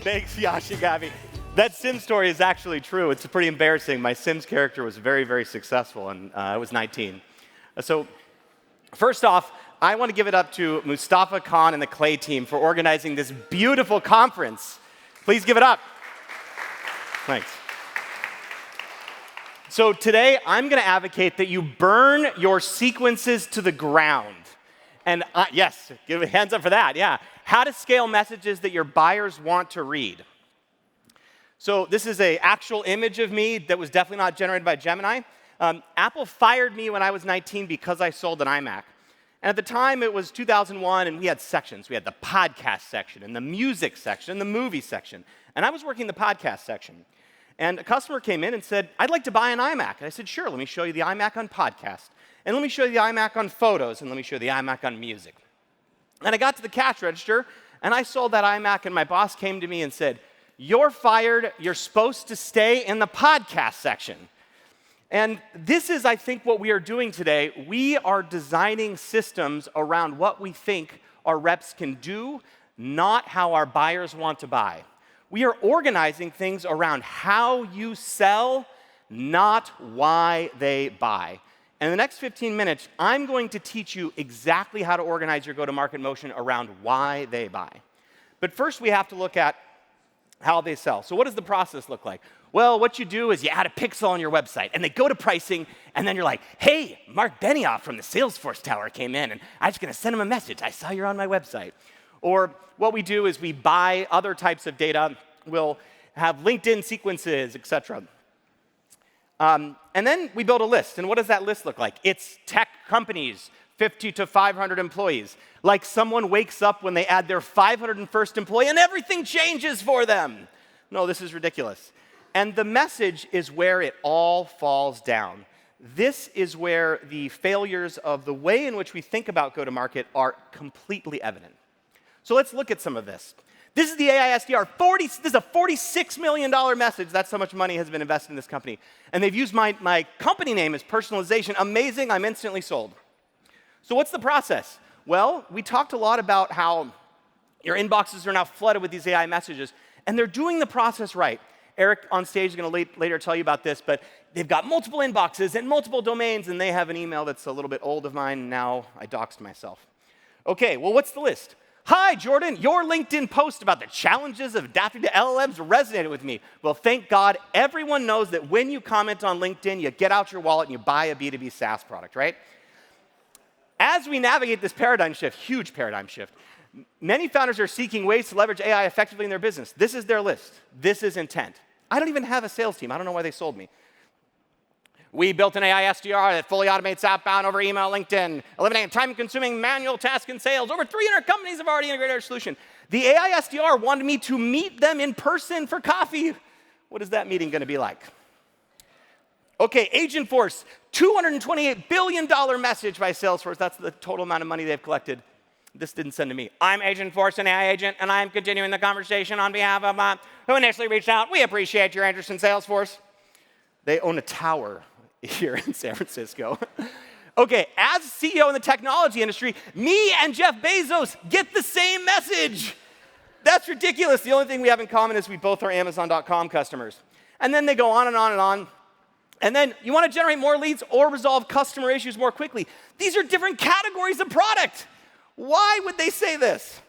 Thanks, Yashi Gabby. That Sims story is actually true. It's pretty embarrassing. My Sims character was very, very successful, and I was 19. So first off, I want to give it up to Mustafa Khan and the Clay team for organizing this beautiful conference. Please give it up. Thanks. So today, I'm going to advocate that you burn your sequences to the ground. And yes, give a hands up for that, yeah. How to scale messages that your buyers want to read. So this is an actual image of me that was definitely not generated by Gemini. Apple fired me when I was 19 because I sold an iMac. And at the time, it was 2001, and we had sections. We had the podcast section, and the music section, and the movie section. And I was working the podcast section. And a customer came in and said, I'd like to buy an iMac. And I said, sure, let me show you the iMac on podcast. And let me show you the iMac on photos, and let me show you the iMac on music. And I got to the cash register, and I sold that iMac, and my boss came to me and said, you're fired, you're supposed to stay in the podcast section. And this is, I think, what we are doing today. We are designing systems around what we think our reps can do, not how our buyers want to buy. We are organizing things around how you sell, not why they buy. And in the next 15 minutes, I'm going to teach you exactly how to organize your go-to-market motion around why they buy. But first, we have to look at how they sell. So what does the process look like? Well, what you do is you add a pixel on your website, and they go to pricing, and then you're like, hey, Mark Benioff from the Salesforce Tower came in, and I'm just going to send him a message. I saw you're on my website. Or what we do is we buy other types of data. We'll have LinkedIn sequences, et cetera. And then we build a list. And what does that list look like? It's tech companies, 50 to 500 employees. Like someone wakes up when they add their 501st employee and everything changes for them. No, this is ridiculous. And the message is where it all falls down. This is where the failures of the way in which we think about go-to-market are completely evident. So let's look at some of this. This is the AI SDR. This is a $46 million message. That's how much money has been invested in this company. And they've used my company name as personalization. Amazing, I'm instantly sold. So what's the process? Well, we talked a lot about how your inboxes are now flooded with these AI messages, and they're doing the process right. Eric on stage is going to later tell you about this, but they've got multiple inboxes and multiple domains, and they have an email that's a little bit old of mine, and now I doxed myself. Okay, well, what's the list? Hi, Jordan, your LinkedIn post about the challenges of adapting to LLMs resonated with me. Well, thank God, everyone knows that when you comment on LinkedIn, you get out your wallet and you buy a B2B SaaS product, right? As we navigate this paradigm shift, huge paradigm shift, many founders are seeking ways to leverage AI effectively in their business. This is their list. This is intent. I don't even have a sales team. I don't know why they sold me. We built an AI SDR that fully automates outbound over email, LinkedIn, eliminating time-consuming manual tasks in sales. Over 300 companies have already integrated our solution. The AI SDR wanted me to meet them in person for coffee. What is that meeting going to be like? Okay, Agentforce, $228 billion message by Salesforce. That's the total amount of money they've collected. This didn't send to me. I'm Agentforce, an AI agent, and I'm continuing the conversation on behalf of who initially reached out. We appreciate your interest in Salesforce. They own a tower here in San Francisco. Okay, as CEO in the technology industry, me and Jeff Bezos get the same message. That's ridiculous. The only thing we have in common is we both are Amazon.com customers. And then they go on and on and on. And then you want to generate more leads or resolve customer issues more quickly. These are different categories of product. Why would they say this?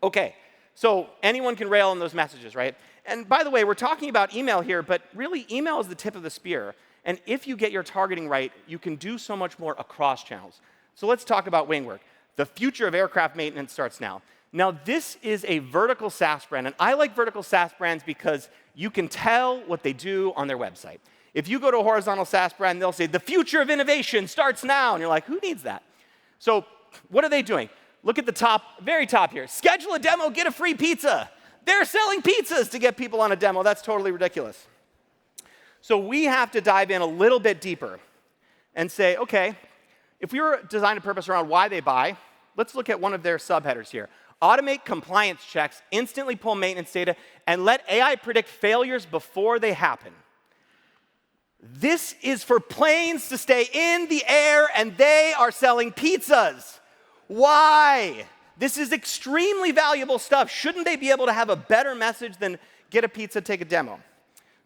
Okay, so anyone can rail on those messages, right? And by the way, we're talking about email here, but really email is the tip of the spear. And if you get your targeting right, you can do so much more across channels. So let's talk about Wingwork. The future of aircraft maintenance starts now. Now, this is a vertical SaaS brand, and I like vertical SaaS brands because you can tell what they do on their website. If you go to a horizontal SaaS brand, they'll say, the future of innovation starts now. And you're like, who needs that? So what are they doing? Look at the top, very top here. Schedule a demo, get a free pizza. They're selling pizzas to get people on a demo. That's totally ridiculous. So we have to dive in a little bit deeper and say, okay, if we were designed a purpose around why they buy, let's look at one of their subheaders here. Automate compliance checks, instantly pull maintenance data, and let AI predict failures before they happen. This is for planes to stay in the air, and they are selling pizzas. Why? This is extremely valuable stuff. Shouldn't they be able to have a better message than get a pizza, take a demo?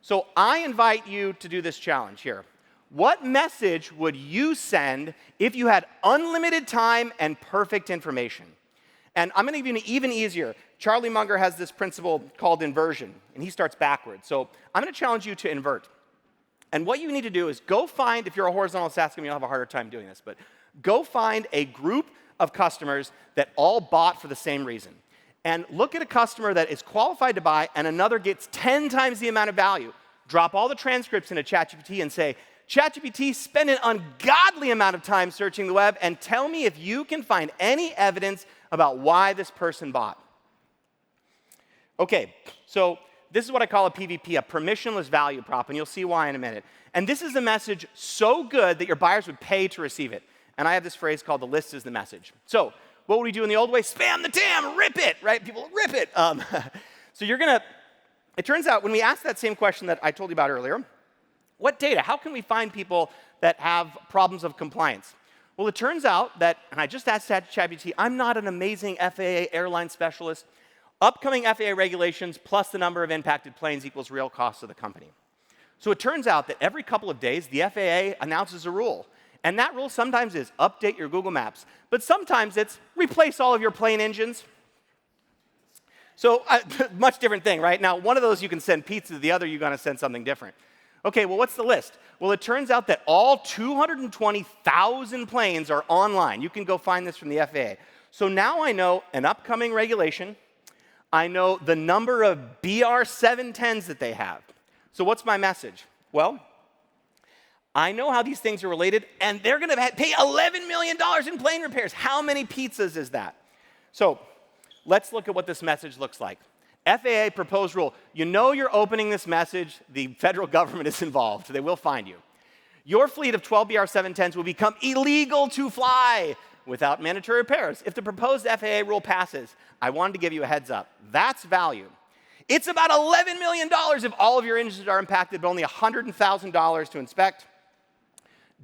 So I invite you to do this challenge here. What message would you send if you had unlimited time and perfect information? And I'm going to give you an even easier. Charlie Munger has this principle called inversion, and he starts backwards. So I'm going to challenge you to invert. And what you need to do is go find, if you're a horizontal SaaS company, you'll have a harder time doing this, but go find a group of customers that all bought for the same reason. And look at a customer that is qualified to buy and another gets 10 times the amount of value. Drop all the transcripts into ChatGPT and say, ChatGPT, spend an ungodly amount of time searching the web and tell me if you can find any evidence about why this person bought. Okay, so this is what I call a PVP, a permissionless value prop, and you'll see why in a minute. And this is a message so good that your buyers would pay to receive it. And I have this phrase called the list is the message. So what would we do in the old way? Spam the TAM, rip it, right? People rip it. So it turns out when we asked that same question that I told you about earlier, what data? How can we find people that have problems of compliance? Well, it turns out that, and I just asked ChatGPT, I'm not an amazing FAA airline specialist. Upcoming FAA regulations plus the number of impacted planes equals real cost of the company. So it turns out that every couple of days, the FAA announces a rule. And that rule sometimes is update your Google Maps. But sometimes it's replace all of your plane engines. So much different thing, right? Now, one of those you can send pizza, the other you're going to send something different. Okay, well, what's the list? Well, it turns out that all 220,000 planes are online. You can go find this from the FAA. So now I know an upcoming regulation. I know the number of BR710s that they have. So what's my message? Well, I know how these things are related, and they're going to pay $11 million in plane repairs. How many pizzas is that? So let's look at what this message looks like. FAA proposed rule. You know you're opening this message, the federal government is involved. They will find you. Your fleet of 12 BR710s will become illegal to fly without mandatory repairs if the proposed FAA rule passes. I wanted to give you a heads up. That's value. It's about $11 million if all of your engines are impacted, but only $100,000 to inspect.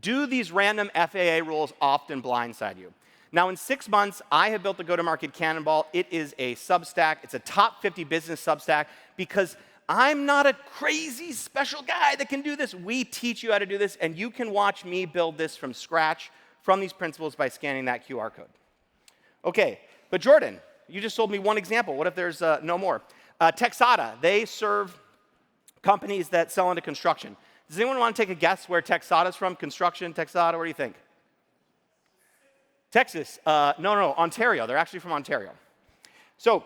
Do these random FAA rules often blindside you? Now, in 6 months, I have built the go-to-market cannonball. It is a Substack. It's a top 50 business Substack because I'm not a crazy special guy that can do this. We teach you how to do this, and you can watch me build this from scratch from these principles by scanning that QR code. Okay, but Jordan, you just sold me one example. What if there's no more? Texada, they serve companies that sell into construction. Does anyone want to take a guess where Texada's from? Construction, Texada, what do you think? Texas. No, Ontario. They're actually from Ontario. So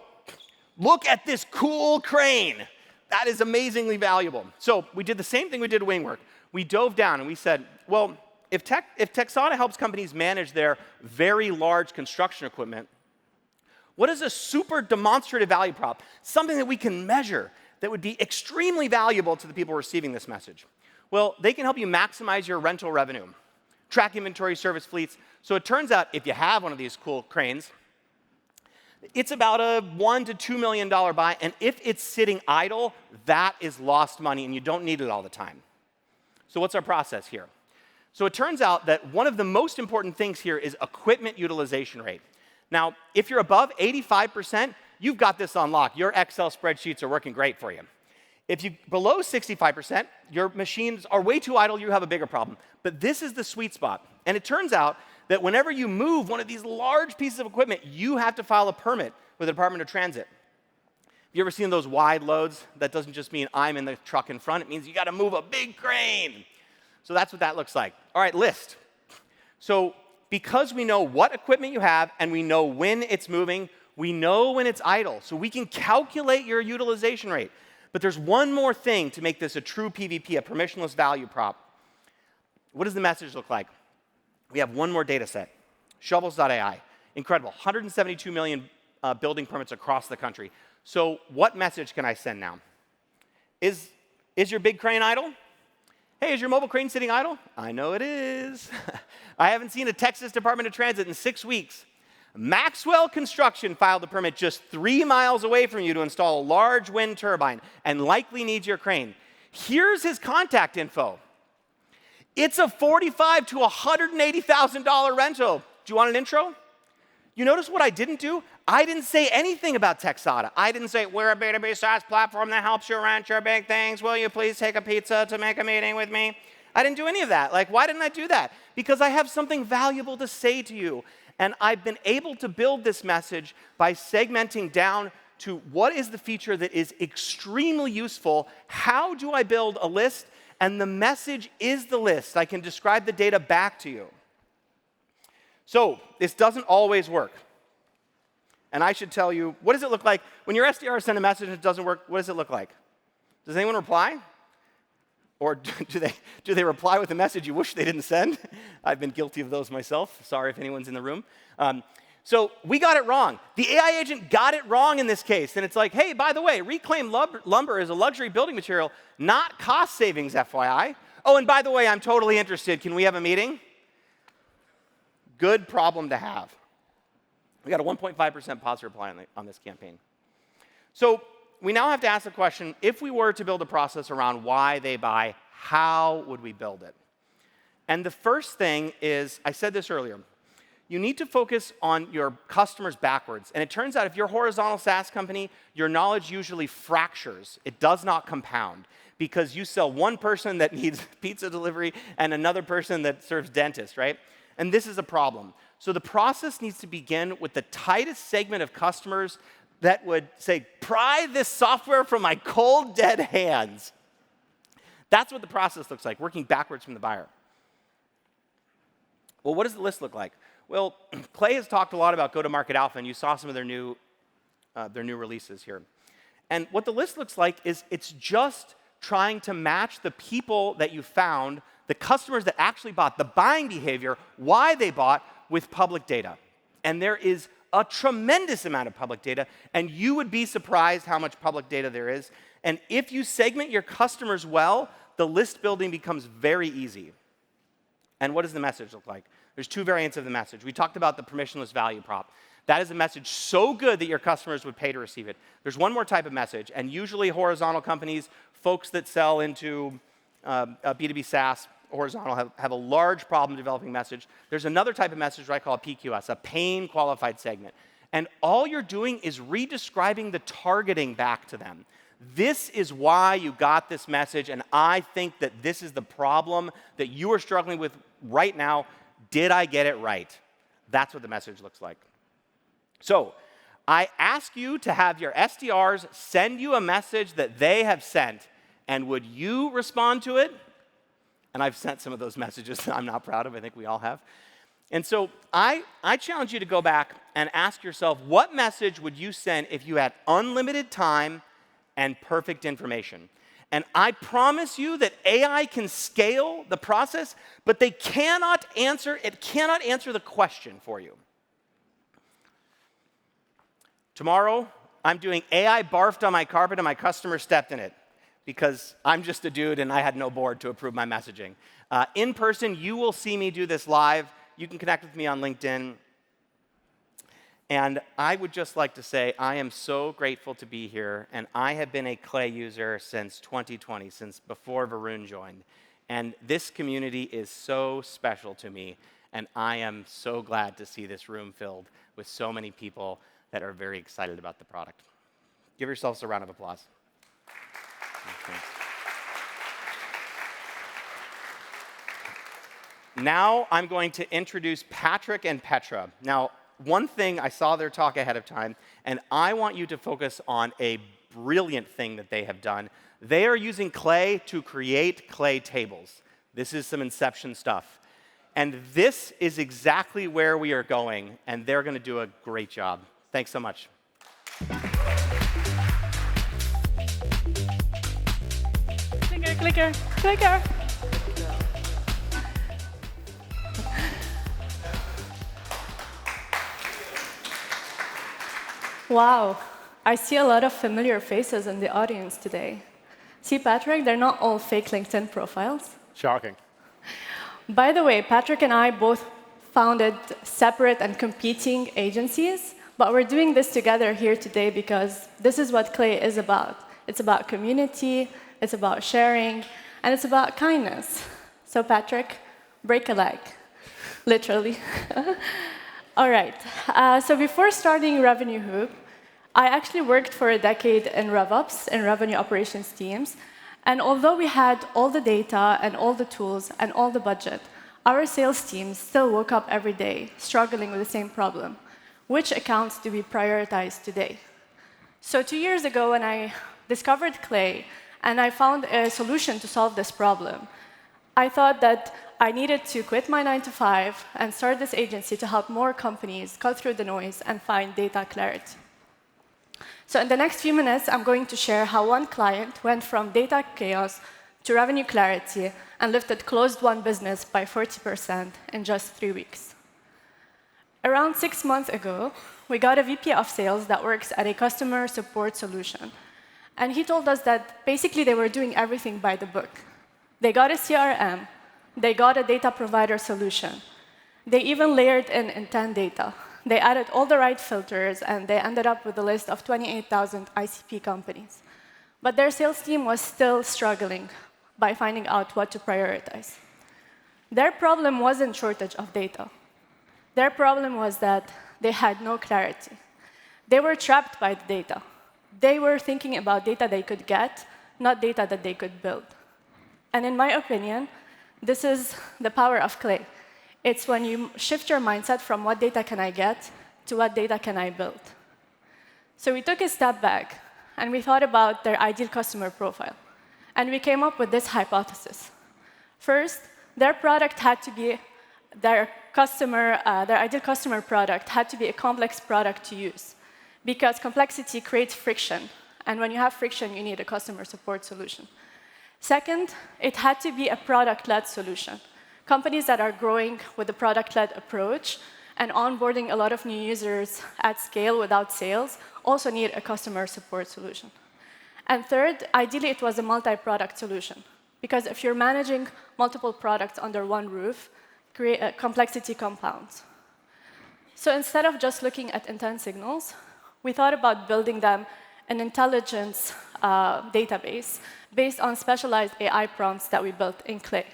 look at this cool crane. That is amazingly valuable. So we did the same thing we did Wingwork. We dove down and we said, well, if Texada helps companies manage their very large construction equipment, what is a super demonstrative value prop? Something that we can measure that would be extremely valuable to the people receiving this message. Well, they can help you maximize your rental revenue, track inventory, service fleets. So it turns out if you have one of these cool cranes, it's about a $1 to $2 million buy, and if it's sitting idle, that is lost money, and you don't need it all the time. So what's our process here? So it turns out that one of the most important things here is equipment utilization rate. Now, if you're above 85%, you've got this on lock. Your Excel spreadsheets are working great for you. If you're below 65%, your machines are way too idle, you have a bigger problem. But this is the sweet spot. And it turns out that whenever you move one of these large pieces of equipment, you have to file a permit with the Department of Transit. Have you ever seen those wide loads? That doesn't just mean I'm in the truck in front. It means you got to move a big crane. So that's what that looks like. All right, list. So because we know what equipment you have and we know when it's moving, we know when it's idle. So we can calculate your utilization rate. But there's one more thing to make this a true PVP, a permissionless value prop. What does the message look like? We have one more data set, shovels.ai. Incredible, 172 million building permits across the country. So what message can I send now? Is your big crane idle? Hey, is your mobile crane sitting idle? I know it is. I haven't seen a Texas Department of Transit in 6 weeks. Maxwell Construction filed a permit just 3 miles away from you to install a large wind turbine and likely needs your crane. Here's his contact info. It's a $45,000 to $180,000 rental. Do you want an intro? You notice what I didn't do? I didn't say anything about Texada. I didn't say, we're a B2B SaaS platform that helps you rent your big things. Will you please take a pizza to make a meeting with me? I didn't do any of that. Like, why didn't I do that? Because I have something valuable to say to you. And I've been able to build this message by segmenting down to what is the feature that is extremely useful. How do I build a list? And the message is the list. I can describe the data back to you. So this doesn't always work. And I should tell you, what does it look like? When your SDR send a message and it doesn't work, what does it look like? Does anyone reply? Or do they reply with a message you wish they didn't send? I've been guilty of those myself. Sorry if anyone's in the room. So we got it wrong. The AI agent got it wrong in this case. And it's like, hey, by the way, reclaimed lumber is a luxury building material, not cost savings, FYI. Oh, and by the way, I'm totally interested. Can we have a meeting? Good problem to have. We got a 1.5% positive reply on this campaign. So we now have to ask the question, if we were to build a process around why they buy, how would we build it? And the first thing is, I said this earlier, you need to focus on your customers backwards. And it turns out if you're a horizontal SaaS company, your knowledge usually fractures. It does not compound because you sell one person that needs pizza delivery and another person that serves dentists, right? And this is a problem. So the process needs to begin with the tightest segment of customers that would say, pry this software from my cold, dead hands. That's what the process looks like, working backwards from the buyer. Well, what does the list look like? Well, Clay has talked a lot about go-to-market alpha, and you saw some of their new releases here. And what the list looks like is it's just trying to match the people that you found, the customers that actually bought, the buying behavior, why they bought, with public data. And there is a tremendous amount of public data, and you would be surprised how much public data there is. And if you segment your customers well, the list building becomes very easy. And what does the message look like? There's two variants of the message. We talked about the permissionless value prop. That is a message so good that your customers would pay to receive it. There's one more type of message, and usually horizontal companies, folks that sell into B2B SaaS, horizontal, have a large problem developing message. There's another type of message I call a PQS, a pain qualified segment. And all you're doing is redescribing the targeting back to them. This is why you got this message, and I think that this is the problem that you are struggling with right now. Did I get it right? That's what the message looks like. So I ask you to have your SDRs send you a message that they have sent, and would you respond to it? And I've sent some of those messages that I'm not proud of. I think we all have. And so I challenge you to go back and ask yourself, what message would you send if you had unlimited time and perfect information? And I promise you that AI can scale the process, but it cannot answer the question for you. Tomorrow, I'm doing AI barfed on my carpet and my customer stepped in it, because I'm just a dude and I had no board to approve my messaging. In person, you will see me do this live. You can connect with me on LinkedIn. And I would just like to say I am so grateful to be here, and I have been a Clay user since 2020, since before Varun joined. And this community is so special to me, and I am so glad to see this room filled with so many people that are very excited about the product. Give yourselves a round of applause. Now I'm going to introduce Patrick and Petra. Now, one thing, I saw their talk ahead of time, and I want you to focus on a brilliant thing that they have done. They are using Clay to create Clay tables. This is some Inception stuff. And this is exactly where we are going, and they're going to do a great job. Thanks so much. Clicker, clicker. Wow, I see a lot of familiar faces in the audience today. See, Patrick, they're not all fake LinkedIn profiles. Shocking. By the way, Patrick and I both founded separate and competing agencies, but we're doing this together here today because this is what Clay is about. It's about community, it's about sharing, and it's about kindness. So Patrick, break a leg, literally. All right. So before starting Revenue Hoop, I actually worked for a decade in RevOps, in revenue operations teams. And although we had all the data and all the tools and all the budget, our sales team still woke up every day struggling with the same problem. Which accounts do we prioritize today? So 2 years ago, when I discovered Clay, and I found a solution to solve this problem, I thought that I needed to quit my 9 to 5 and start this agency to help more companies cut through the noise and find data clarity. So in the next few minutes, I'm going to share how one client went from data chaos to revenue clarity and lifted closed-won business by 40% in just 3 weeks. Around 6 months ago, we got a VP of sales that works at a customer support solution. And he told us that basically they were doing everything by the book. They got a CRM. They got a data provider solution. They even layered in intent data. They added all the right filters, and they ended up with a list of 28,000 ICP companies. But their sales team was still struggling by finding out what to prioritize. Their problem wasn't shortage of data. Their problem was that they had no clarity. They were trapped by the data. They were thinking about data they could get, not data that they could build. And in my opinion, this is the power of Clay. It's when you shift your mindset from what data can I get to what data can I build. So we took a step back, and we thought about their ideal customer profile. And we came up with this hypothesis. First, their product had to be their ideal customer product had to be a complex product to use, because complexity creates friction, and when you have friction, you need a customer support solution. Second, it had to be a product-led solution. Companies that are growing with a product-led approach and onboarding a lot of new users at scale without sales also need a customer support solution. And third, ideally, it was a multi-product solution, because if you're managing multiple products under one roof, complexity compounds. So instead of just looking at intent signals, we thought about building them an intelligence database based on specialized AI prompts that we built in Clay.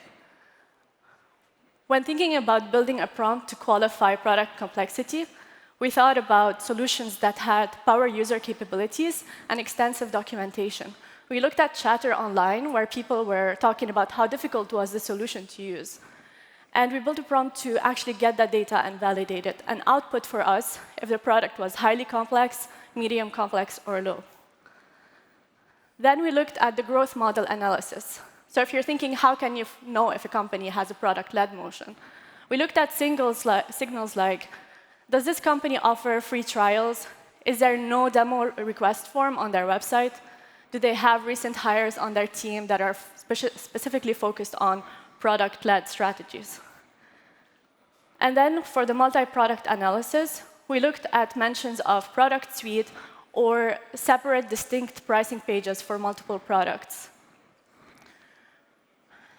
When thinking about building a prompt to qualify product complexity, we thought about solutions that had power user capabilities and extensive documentation. We looked at chatter online, where people were talking about how difficult was the solution to use. And we built a prompt to actually get that data and validate it, and output for us if the product was highly complex, medium complex, or low. Then we looked at the growth model analysis. So if you're thinking, how can you know if a company has a product-led motion? We looked at signals like, does this company offer free trials? Is there no demo request form on their website? Do they have recent hires on their team that are specifically focused on product-led strategies? And then for the multi-product analysis, we looked at mentions of product suite or separate, distinct pricing pages for multiple products.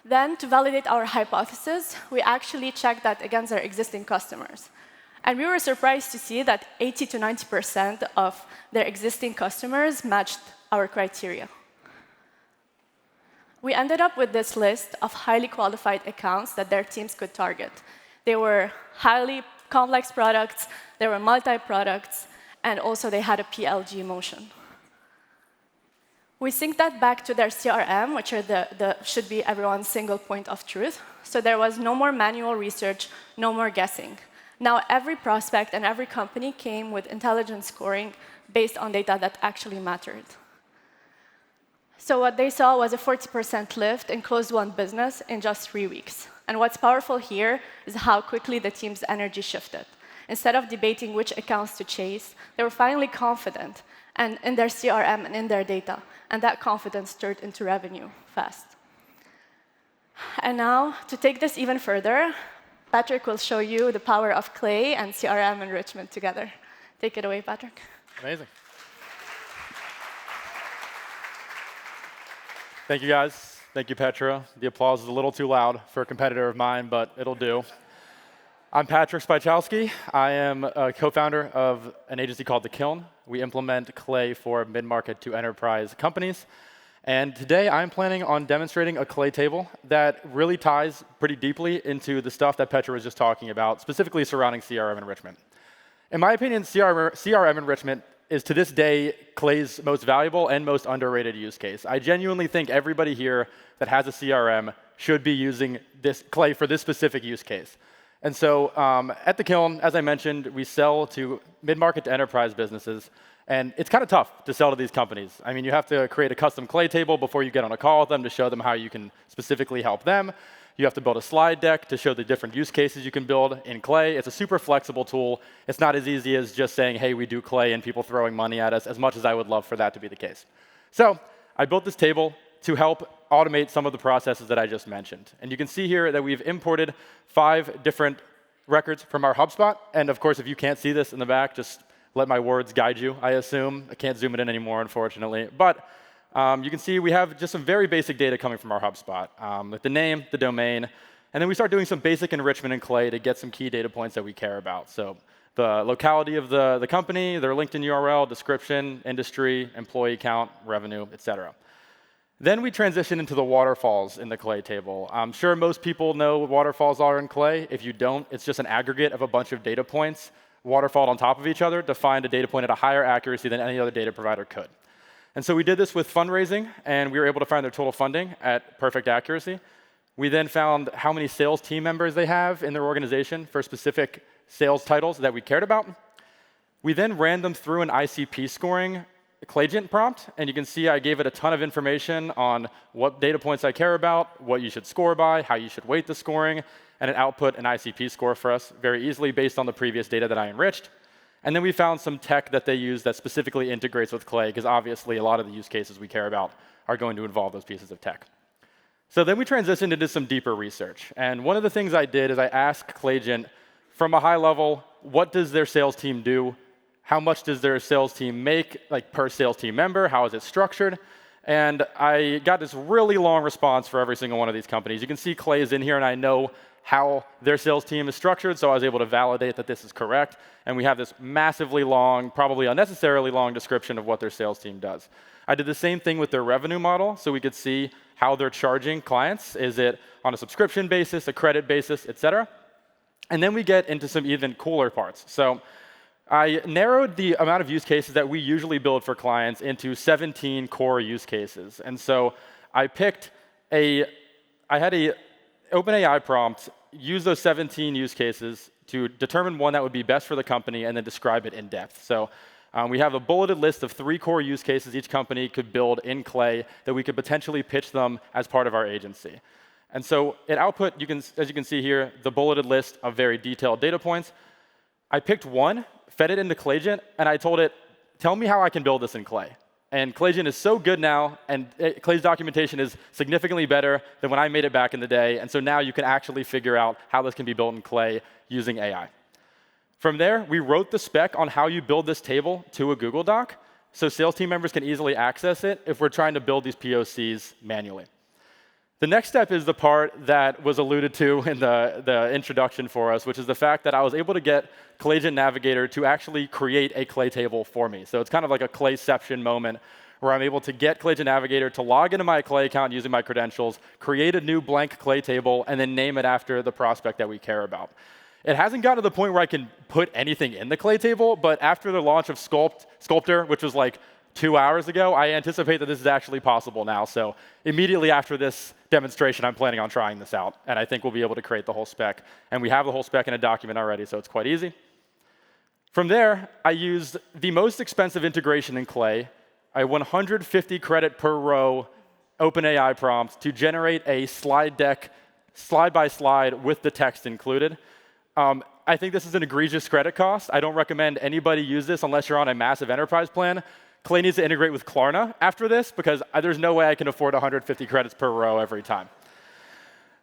Then, to validate our hypothesis, we actually checked that against our existing customers. And we were surprised to see that 80 to 90% of their existing customers matched our criteria. We ended up with this list of highly qualified accounts that their teams could target. They were highly complex products, they were multi-products, and also they had a PLG motion. We synced that back to their CRM, which should be everyone's single point of truth. So there was no more manual research, no more guessing. Now every prospect and every company came with intelligence scoring based on data that actually mattered. So what they saw was a 40% lift in closed-won business in just 3 weeks. And what's powerful here is how quickly the team's energy shifted. Instead of debating which accounts to chase, they were finally confident and in their CRM and in their data. And that confidence turned into revenue fast. And now, to take this even further, Patrick will show you the power of Clay and CRM enrichment together. Take it away, Patrick. Amazing. Thank you, guys. Thank you, Petra. The applause is a little too loud for a competitor of mine, but it'll do. I'm Patrick Spychalski. I am a co-founder of an agency called The Kiln. We implement Clay for mid-market to enterprise companies. And today, I'm planning on demonstrating a Clay table that really ties pretty deeply into the stuff that Petra was just talking about, specifically surrounding CRM enrichment. In my opinion, CRM enrichment is to this day Clay's most valuable and most underrated use case. I genuinely think everybody here that has a CRM should be using this Clay for this specific use case. And so at the Kiln, as I mentioned, we sell to mid-market to enterprise businesses. And it's kind of tough to sell to these companies. I mean, you have to create a custom Clay table before you get on a call with them to show them how you can specifically help them. You have to build a slide deck to show the different use cases you can build in Clay. It's a super flexible tool. It's not as easy as just saying, hey, we do Clay and people throwing money at us, as much as I would love for that to be the case. So I built this table to help automate some of the processes that I just mentioned. And you can see here that we've imported 5 different records from our HubSpot. And of course, if you can't see this in the back, just let my words guide you, I assume. I can't zoom it in anymore, unfortunately. But you can see we have just some very basic data coming from our HubSpot, with the name, the domain, and then we start doing some basic enrichment in Clay to get some key data points that we care about. So the locality of the company, their LinkedIn URL, description, industry, employee count, revenue, et cetera. Then we transition into the waterfalls in the Clay table. I'm sure most people know what waterfalls are in Clay. If you don't, it's just an aggregate of a bunch of data points waterfalled on top of each other to find a data point at a higher accuracy than any other data provider could. And so we did this with fundraising, and we were able to find their total funding at perfect accuracy. We then found how many sales team members they have in their organization for specific sales titles that we cared about. We then ran them through an ICP scoring Claygent prompt, and you can see I gave it a ton of information on what data points I care about, what you should score by, how you should weight the scoring, and it output an ICP score for us very easily based on the previous data that I enriched. And then we found some tech that they use that specifically integrates with Clay, because obviously a lot of the use cases we care about are going to involve those pieces of tech. So then we transitioned into some deeper research. And one of the things I did is I asked Claygent, from a high level, what does their sales team do? How much does their sales team make, like per sales team member? How is it structured? And I got this really long response for every single one of these companies. You can see Clay is in here, and I know how their sales team is structured, so I was able to validate that this is correct. And we have this massively long, probably unnecessarily long description of what their sales team does. I did the same thing with their revenue model, so we could see how they're charging clients. Is it on a subscription basis, a credit basis, et cetera? And then we get into some even cooler parts. So I narrowed the amount of use cases that we usually build for clients into 17 core use cases. And so I picked I had a OpenAI prompt, use those 17 use cases to determine one that would be best for the company and then describe it in depth. So we have a bulleted list of 3 core use cases each company could build in Clay that we could potentially pitch them as part of our agency. And so it output, as you can see here, the bulleted list of very detailed data points. I picked one, fed it into Claygent, and I told it, tell me how I can build this in Clay. And Claygent is so good now, and Clay's documentation is significantly better than when I made it back in the day. And so now you can actually figure out how this can be built in Clay using AI. From there, we wrote the spec on how you build this table to a Google Doc, so sales team members can easily access it if we're trying to build these POCs manually. The next step is the part that was alluded to in the introduction for us, which is the fact that I was able to get Claygent Navigator to actually create a Clay table for me. So it's kind of like a Clayception moment where I'm able to get Claygent Navigator to log into my Clay account using my credentials, create a new blank Clay table, and then name it after the prospect that we care about. It hasn't gotten to the point where I can put anything in the Clay table, but after the launch of SCULPT, which was like 2 hours ago, I anticipate that this is actually possible now. So immediately after this demonstration, I'm planning on trying this out. And I think we'll be able to create the whole spec. And we have the whole spec in a document already, so it's quite easy. From there, I used the most expensive integration in Clay, a 150 credit per row OpenAI prompt to generate a slide deck, slide by slide, with the text included. I think this is an egregious credit cost. I don't recommend anybody use this unless you're on a massive enterprise plan. Clay needs to integrate with Klarna after this, because there's no way I can afford 150 credits per row every time.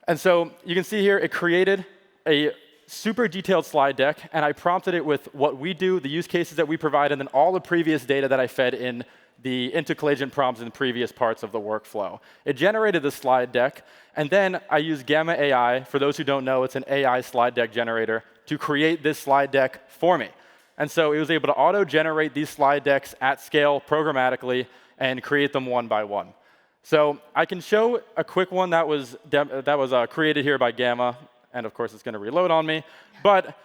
And so you can see here, it created a super detailed slide deck, and I prompted it with what we do, the use cases that we provide, and then all the previous data that I fed into Claygent prompts in previous parts of the workflow. It generated the slide deck, and then I used Gamma AI. For those who don't know, it's an AI slide deck generator to create this slide deck for me. And so it was able to auto-generate these slide decks at scale programmatically and create them one by one. So I can show a quick one that was created here by Gamma. And of course, it's going to reload on me. But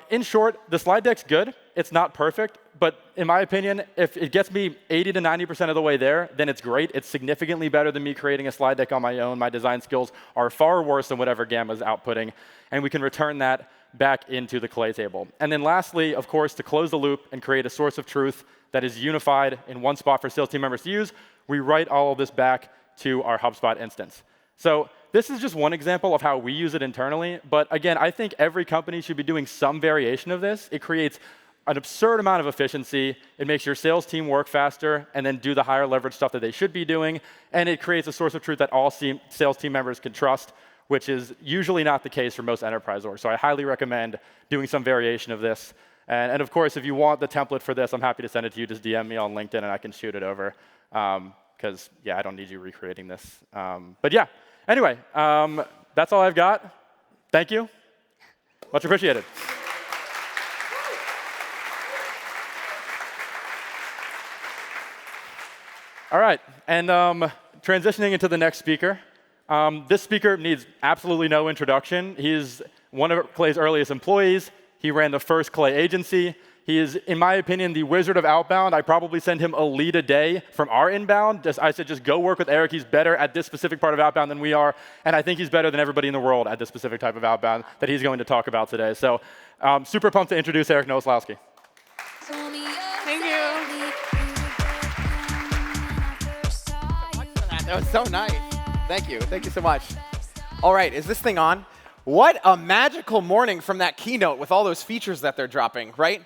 in short, the slide deck's good. It's not perfect, but in my opinion, if it gets me 80 to 90% of the way there, then it's great. It's significantly better than me creating a slide deck on my own. My design skills are far worse than whatever Gamma's outputting, and we can return that back into the Clay table. And then lastly, of course, to close the loop and create a source of truth that is unified in one spot for sales team members to use, we write all of this back to our HubSpot instance. So this is just one example of how we use it internally. But again, I think every company should be doing some variation of this. It creates an absurd amount of efficiency. It makes your sales team work faster and then do the higher leverage stuff that they should be doing. And it creates a source of truth that all sales team members can trust, which is usually not the case for most enterprise orgs. So I highly recommend doing some variation of this. And of course, if you want the template for this, I'm happy to send it to you. Just DM me on LinkedIn, and I can shoot it over. Because, yeah, I don't need you recreating this. But yeah, anyway, that's all I've got. Thank you. Much appreciated. All right, and transitioning into the next speaker. This speaker needs absolutely no introduction. He's one of Clay's earliest employees. He ran the first Clay agency. He is, in my opinion, the wizard of outbound. I probably send him a lead a day from our inbound. I said, just go work with Eric. He's better at this specific part of outbound than we are. And I think he's better than everybody in the world at this specific type of outbound that he's going to talk about today. So super pumped to introduce Eric Nowoslowski. Thank you. That was so nice. Thank you. Thank you so much. All right, is this thing on? What a magical morning from that keynote with all those features that they're dropping, right?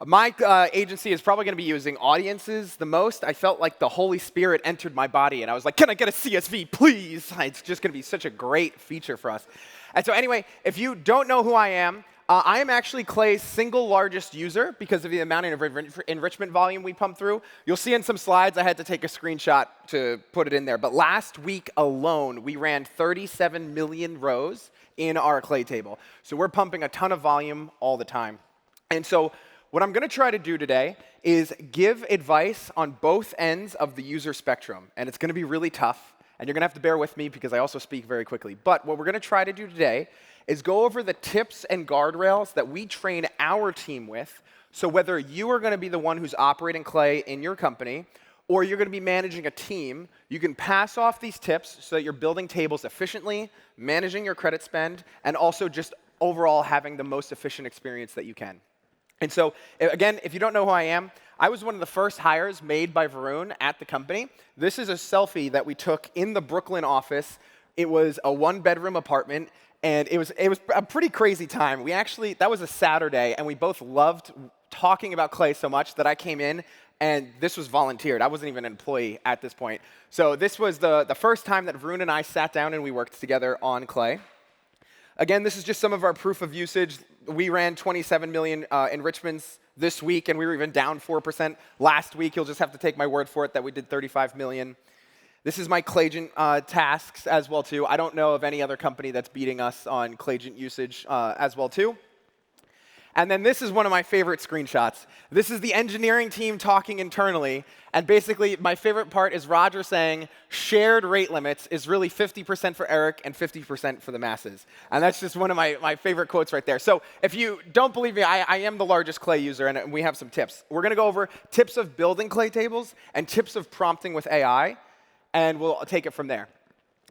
My agency is probably going to be using audiences the most. I felt like the Holy Spirit entered my body, and I was like, can I get a CSV, please? It's just going to be such a great feature for us. And so anyway, if you don't know who I am actually Clay's single largest user because of the amount of enrichment volume we pump through. You'll see in some slides I had to take a screenshot to put it in there. But last week alone, we ran 37 million rows in our Clay table. So we're pumping a ton of volume all the time. And so what I'm going to try to do today is give advice on both ends of the user spectrum. And it's going to be really tough. And you're going to have to bear with me because I also speak very quickly. But what we're going to try to do today is go over the tips and guardrails that we train our team with. So whether you are going to be the one who's operating Clay in your company, or you're going to be managing a team, you can pass off these tips so that you're building tables efficiently, managing your credit spend, and also just overall having the most efficient experience that you can. And so, again, if you don't know who I am, I was one of the first hires made by Varun at the company. This is a selfie that we took in the Brooklyn office. It was a one-bedroom apartment, and it was a pretty crazy time. That was a Saturday, and we both loved talking about Clay so much that I came in, and this was volunteered. I wasn't even an employee at this point. So this was the first time that Varun and I sat down and we worked together on Clay. Again, this is just some of our proof of usage. We ran 27 million enrichments this week, and we were even down 4% last week. You'll just have to take my word for it that we did 35 million. This is my Clayagent tasks as well, too. I don't know of any other company that's beating us on Clayagent usage as well, too. And then this is one of my favorite screenshots. This is the engineering team talking internally. And basically, my favorite part is Roger saying, shared rate limits is really 50% for Eric and 50% for the masses. And that's just one of my favorite quotes right there. So if you don't believe me, I am the largest Clay user, and we have some tips. We're going to go over tips of building Clay tables and tips of prompting with AI, and we'll take it from there.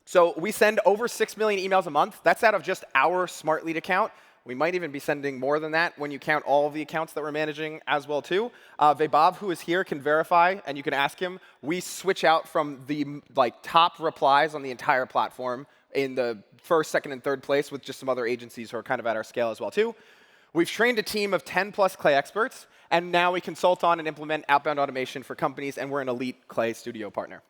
So we send over 6 million emails a month. That's out of just our Smart Lead account. We might even be sending more than that when you count all of the accounts that we're managing as well, too. Vaibhav, who is here, can verify, and you can ask him. We switch out from the top replies on the entire platform in the first, second, and third place with just some other agencies who are kind of at our scale as well, too. We've trained a team of 10+ Clay experts, and now we consult on and implement outbound automation for companies, and we're an elite Clay Studio partner.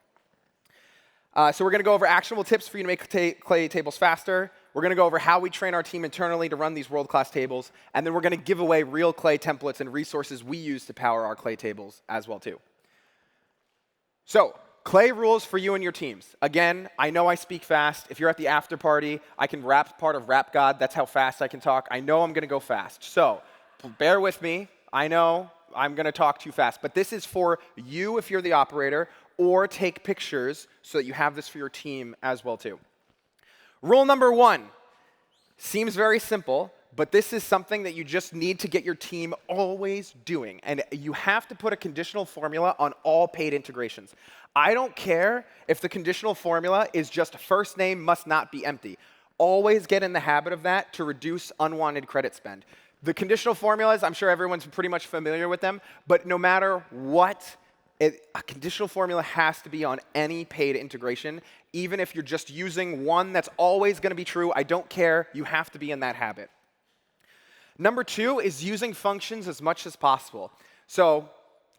So we're going to go over actionable tips for you to make Clay tables faster. We're going to go over how we train our team internally to run these world-class tables. And then we're going to give away real Clay templates and resources we use to power our Clay tables as well, too. So Clay rules for you and your teams. Again, I know I speak fast. If you're at the after party, I can rap part of Rap God. That's how fast I can talk. I know I'm going to go fast. So bear with me. I know I'm going to talk too fast. But this is for you if you're the operator, or take pictures so that you have this for your team as well, too. Rule number 1 seems very simple, but this is something that you just need to get your team always doing. And you have to put a conditional formula on all paid integrations. I don't care if the conditional formula is just first name must not be empty. Always get in the habit of that to reduce unwanted credit spend. The conditional formulas, I'm sure everyone's pretty much familiar with them, but no matter what, a conditional formula has to be on any paid integration, even if you're just using one that's always going to be true. I don't care. You have to be in that habit. Number 2 is using functions as much as possible. So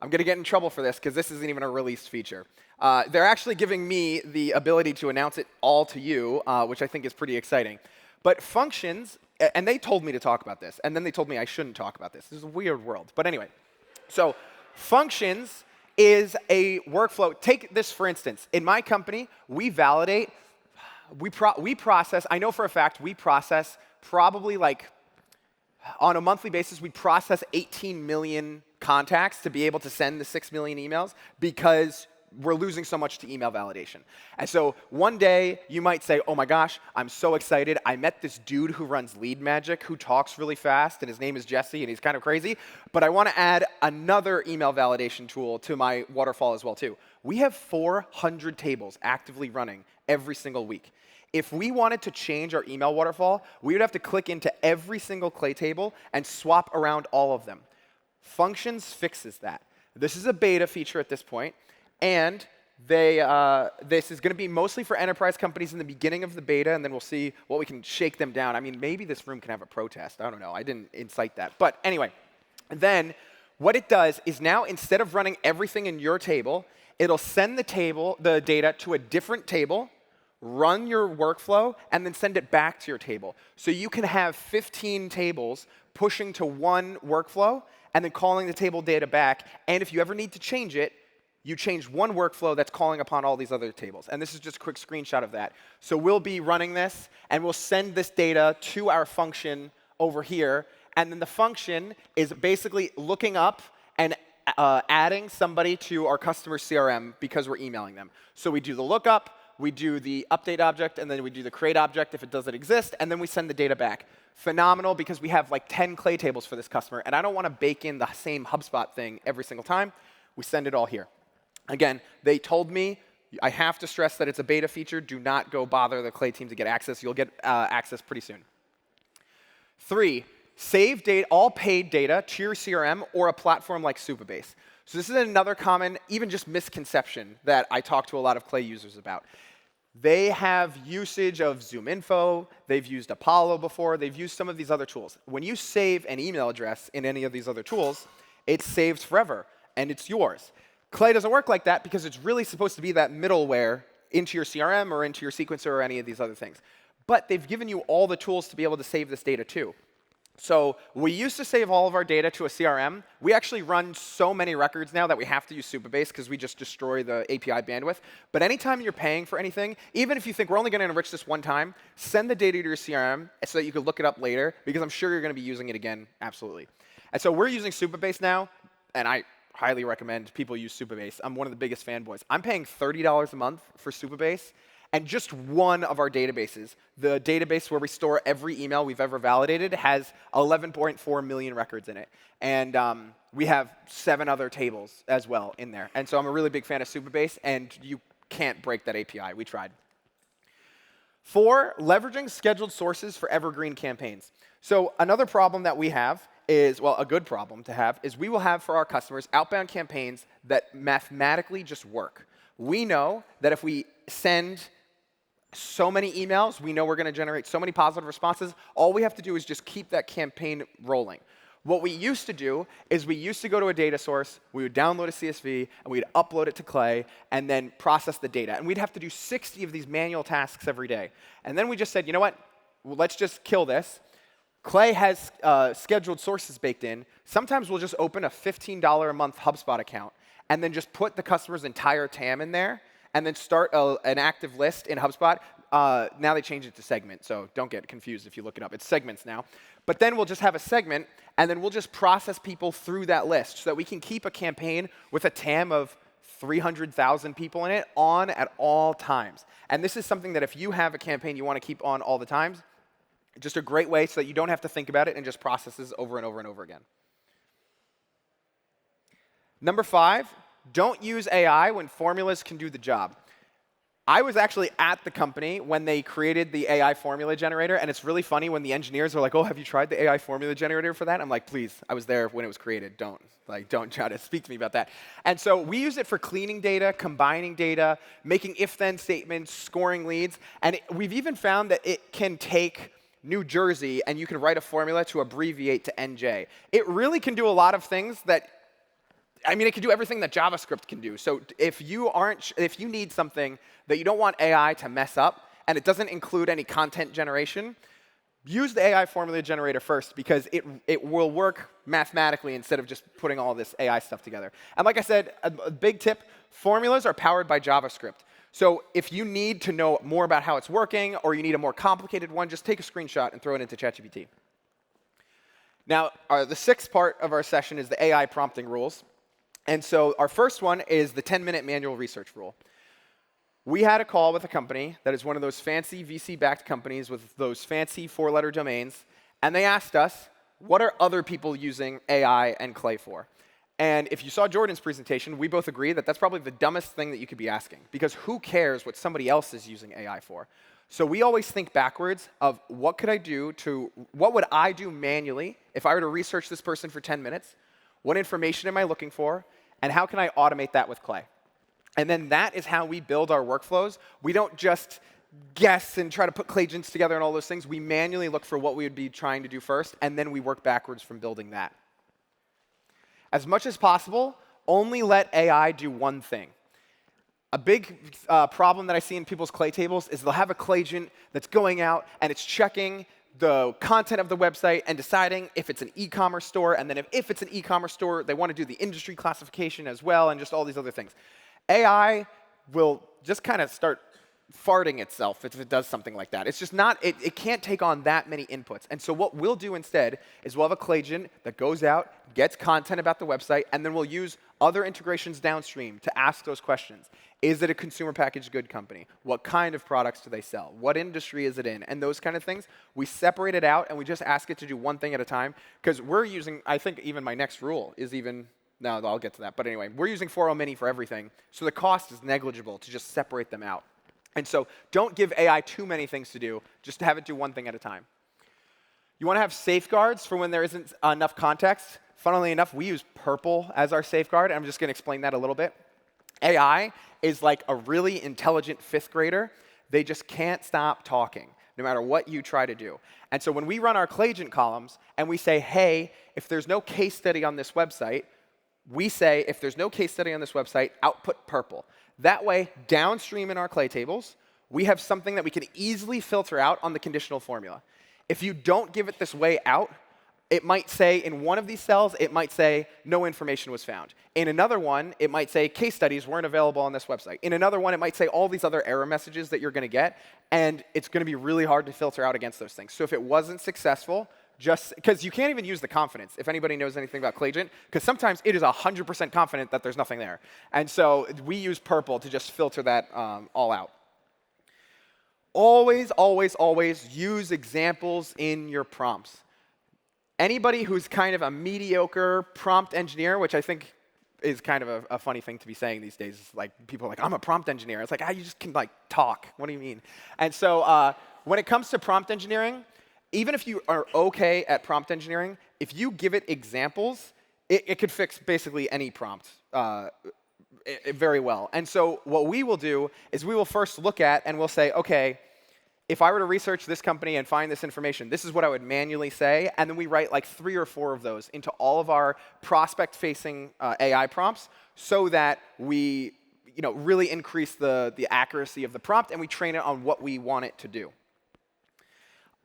I'm going to get in trouble for this because this isn't even a released feature. They're actually giving me the ability to announce it all to you, which I think is pretty exciting. But functions, and they told me to talk about this, and then they told me I shouldn't talk about this. This is a weird world. But anyway, so functions is a workflow. Take this, for instance. In my company, we validate, we process, I know for a fact, we process probably like, on a monthly basis, we process 18 million contacts to be able to send the 6 million emails because we're losing so much to email validation. And so one day, you might say, oh my gosh, I'm so excited. I met this dude who runs Lead Magic who talks really fast, and his name is Jesse, and he's kind of crazy. But I want to add another email validation tool to my waterfall as well, too. We have 400 tables actively running every single week. If we wanted to change our email waterfall, we would have to click into every single Clay table and swap around all of them. Functions fixes that. This is a beta feature at this point, and this is going to be mostly for enterprise companies in the beginning of the beta, and then we'll see what we can shake them down. I mean, maybe this room can have a protest. I don't know. I didn't incite that. But anyway, then what it does is now instead of running everything in your table, it'll send the data to a different table, run your workflow, and then send it back to your table. So you can have 15 tables pushing to one workflow and then calling the table data back. And if you ever need to change it, you change one workflow that's calling upon all these other tables. And this is just a quick screenshot of that. So we'll be running this, and we'll send this data to our function over here. And then the function is basically looking up and adding somebody to our customer CRM because we're emailing them. So we do the lookup, we do the update object, and then we do the create object if it doesn't exist, and then we send the data back. Phenomenal, because we have like 10 Clay tables for this customer, and I don't want to bake in the same HubSpot thing every single time. We send it all here. Again, they told me, I have to stress that it's a beta feature. Do not go bother the Clay team to get access. You'll get access pretty soon. 3, save all paid data to your CRM or a platform like Supabase. So this is another common, even just misconception that I talk to a lot of Clay users about. They have usage of ZoomInfo, they've used Apollo before, they've used some of these other tools. When you save an email address in any of these other tools, it's saved forever, and it's yours. Clay doesn't work like that because it's really supposed to be that middleware into your CRM or into your sequencer or any of these other things. But they've given you all the tools to be able to save this data too. So we used to save all of our data to a CRM. We actually run so many records now that we have to use Supabase because we just destroy the API bandwidth. But anytime you're paying for anything, even if you think we're only going to enrich this one time, send the data to your CRM so that you can look it up later, because I'm sure you're going to be using it again, absolutely. And so we're using Supabase now, and I highly recommend people use Supabase. I'm one of the biggest fanboys. I'm paying $30 a month for Supabase, and just one of our databases, the database where we store every email we've ever validated, has 11.4 million records in it. And we have 7 other tables as well in there. And so I'm a really big fan of Supabase, and you can't break that API. We tried. 4, leveraging scheduled sources for evergreen campaigns. So another problem that we have is, well, a good problem to have, is we will have for our customers outbound campaigns that mathematically just work. We know that if we send so many emails, we know we're going to generate so many positive responses. All we have to do is just keep that campaign rolling. What we used to do is we used to go to a data source, we would download a CSV, and we'd upload it to Clay, and then process the data. And we'd have to do 60 of these manual tasks every day. And then we just said, you know what? Well, let's just kill this. Clay has scheduled sources baked in. Sometimes we'll just open a $15 a month HubSpot account and then just put the customer's entire TAM in there and then start an active list in HubSpot. Now they changed it to segment, so don't get confused if you look it up. It's segments now. But then we'll just have a segment, and then we'll just process people through that list so that we can keep a campaign with a TAM of 300,000 people in it on at all times. And this is something that if you have a campaign you want to keep on all the times, Just a great way so that you don't have to think about it and just processes over and over and over again. Number 5, don't use AI when formulas can do the job. I was actually at the company when they created the AI formula generator, and it's really funny when the engineers are like, oh, have you tried the AI formula generator for that? I'm like, please, I was there when it was created. Don't try to speak to me about that. And so we use it for cleaning data, combining data, making if-then statements, scoring leads, and we've even found that it can take New Jersey, and you can write a formula to abbreviate to NJ. It really can do a lot of things that, I mean, it can do everything that JavaScript can do. So if you need something that you don't want AI to mess up, and it doesn't include any content generation, use the AI formula generator first, because it will work mathematically instead of just putting all this AI stuff together. And like I said, a big tip, formulas are powered by JavaScript. So if you need to know more about how it's working, or you need a more complicated one, just take a screenshot and throw it into ChatGPT. Now, the 6th part of our session is the AI prompting rules. And so our first one is the 10-minute manual research rule. We had a call with a company that is one of those fancy VC-backed companies with those fancy 4-letter domains, and they asked us, what are other people using AI and Clay for? And if you saw Jordan's presentation, we both agree that that's probably the dumbest thing that you could be asking, because who cares what somebody else is using AI for? So we always think backwards of what would I do manually if I were to research this person for 10 minutes? What information am I looking for? And how can I automate that with Clay? And then that is how we build our workflows. We don't just guess and try to put clay agents together and all those things. We manually look for what we would be trying to do first, and then we work backwards from building that. As much as possible, only let AI do one thing. A big problem that I see in people's clay tables is they'll have a clay agent that's going out and it's checking the content of the website and deciding if it's an e-commerce store, and then if it's an e-commerce store, they want to do the industry classification as well, and just all these other things. AI will just kind of start farting itself if it does something like that. It's just not, it can't take on that many inputs. And so what we'll do instead is we'll have a clay agent that goes out, gets content about the website, and then we'll use other integrations downstream to ask those questions. Is it a consumer packaged good company? What kind of products do they sell? What industry is it in? And those kind of things. We separate it out, and we just ask it to do one thing at a time, because we're using, I think even my next rule is even, no, I'll get to that. But anyway, we're using 4.0 Mini for everything, so the cost is negligible to just separate them out. And so don't give AI too many things to do, just have it do one thing at a time. You want to have safeguards for when there isn't enough context. Funnily enough, we use purple as our safeguard, and I'm just going to explain that a little bit. AI is like a really intelligent 5th grader. They just can't stop talking, no matter what you try to do. And so when we run our clay agent columns, and we say, hey, if there's no case study on this website, we say, if there's no case study on this website, output purple. That way, downstream in our clay tables, we have something that we can easily filter out on the conditional formula. If you don't give it this way out, it might say in one of these cells, it might say no information was found. In another one, it might say case studies weren't available on this website. In another one, it might say all these other error messages that you're going to get, and it's going to be really hard to filter out against those things. So if it wasn't successful, just because you can't even use the confidence, if anybody knows anything about clay agent, because sometimes it is 100% confident that there's nothing there. And so we use purple to just filter that all out. Always, always, always use examples in your prompts. Anybody who's kind of a mediocre prompt engineer, which I think is kind of a funny thing to be saying these days. Like, people are like, I'm a prompt engineer. It's like, you just can like talk. What do you mean? And so when it comes to prompt engineering, even if you are OK at prompt engineering, if you give it examples, it could fix basically any prompt very well. And so what we will do is we will first look at and we'll say, OK, if I were to research this company and find this information, this is what I would manually say. And then we write like 3 or 4 of those into all of our prospect-facing AI prompts so that we really increase the accuracy of the prompt and we train it on what we want it to do.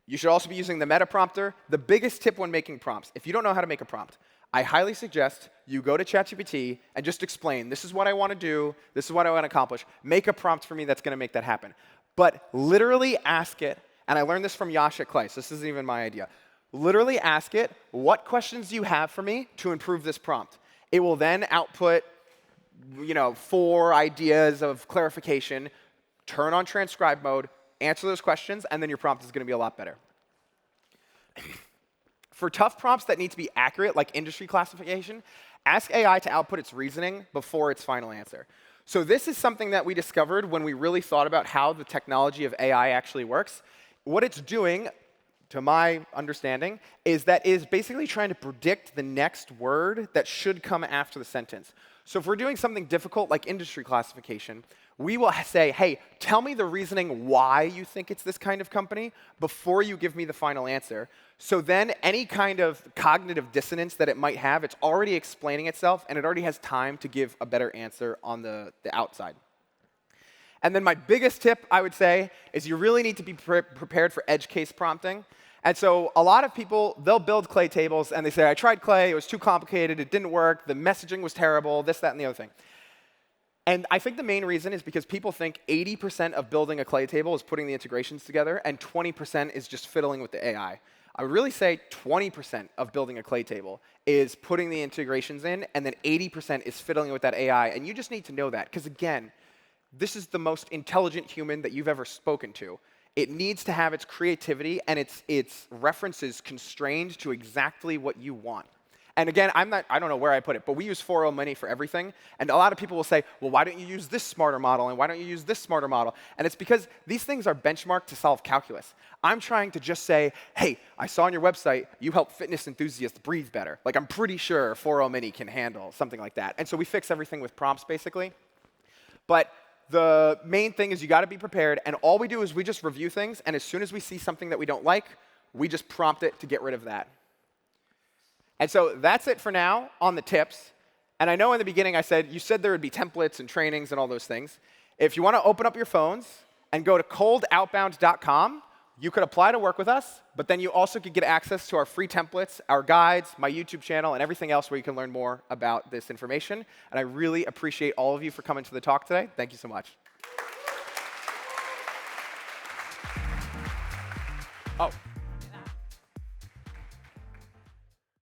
You should also be using the meta prompter. The biggest tip when making prompts, if you don't know how to make a prompt, I highly suggest you go to ChatGPT and just explain, this is what I want to do, this is what I want to accomplish. Make a prompt for me that's going to make that happen. But literally ask it, and I learned this from Yash at Clay, so this isn't even my idea. Literally ask it, what questions do you have for me to improve this prompt? It will then output 4 ideas of clarification, turn on transcribe mode, answer those questions, and then your prompt is going to be a lot better. For tough prompts that need to be accurate, like industry classification, ask AI to output its reasoning before its final answer. So this is something that we discovered when we really thought about how the technology of AI actually works. What it's doing, to my understanding, is basically trying to predict the next word that should come after the sentence. So if we're doing something difficult like industry classification, we will say, hey, tell me the reasoning why you think it's this kind of company before you give me the final answer. So then any kind of cognitive dissonance that it might have, it's already explaining itself, and it already has time to give a better answer on the outside. And then my biggest tip, I would say, is you really need to be prepared for edge case prompting. And so a lot of people, they'll build Clay tables, and they say, I tried Clay, it was too complicated, it didn't work, the messaging was terrible, this, that, and the other thing. And I think the main reason is because people think 80% of building a Clay table is putting the integrations together, and 20% is just fiddling with the AI. I would really say 20% of building a Clay table is putting the integrations in, and then 80% is fiddling with that AI. And you just need to know that, because again, this is the most intelligent human that you've ever spoken to. It needs to have its creativity and its references constrained to exactly what you want. And again, I don't know where I put it, but we use 4.0 Mini for everything. And a lot of people will say, well, why don't you use this smarter model? And why don't you use this smarter model? And it's because these things are benchmarked to solve calculus. I'm trying to just say, hey, I saw on your website you help fitness enthusiasts breathe better. Like, I'm pretty sure 4.0 Mini can handle something like that. And so we fix everything with prompts, basically. But the main thing is you got to be prepared. And all we do is we just review things. And as soon as we see something that we don't like, we just prompt it to get rid of that. And so that's it for now on the tips. And I know in the beginning you said there would be templates and trainings and all those things. If you want to open up your phones and go to coldoutbound.com, you could apply to work with us, but then you also could get access to our free templates, our guides, my YouTube channel, and everything else where you can learn more about this information. And I really appreciate all of you for coming to the talk today. Thank you so much. Oh.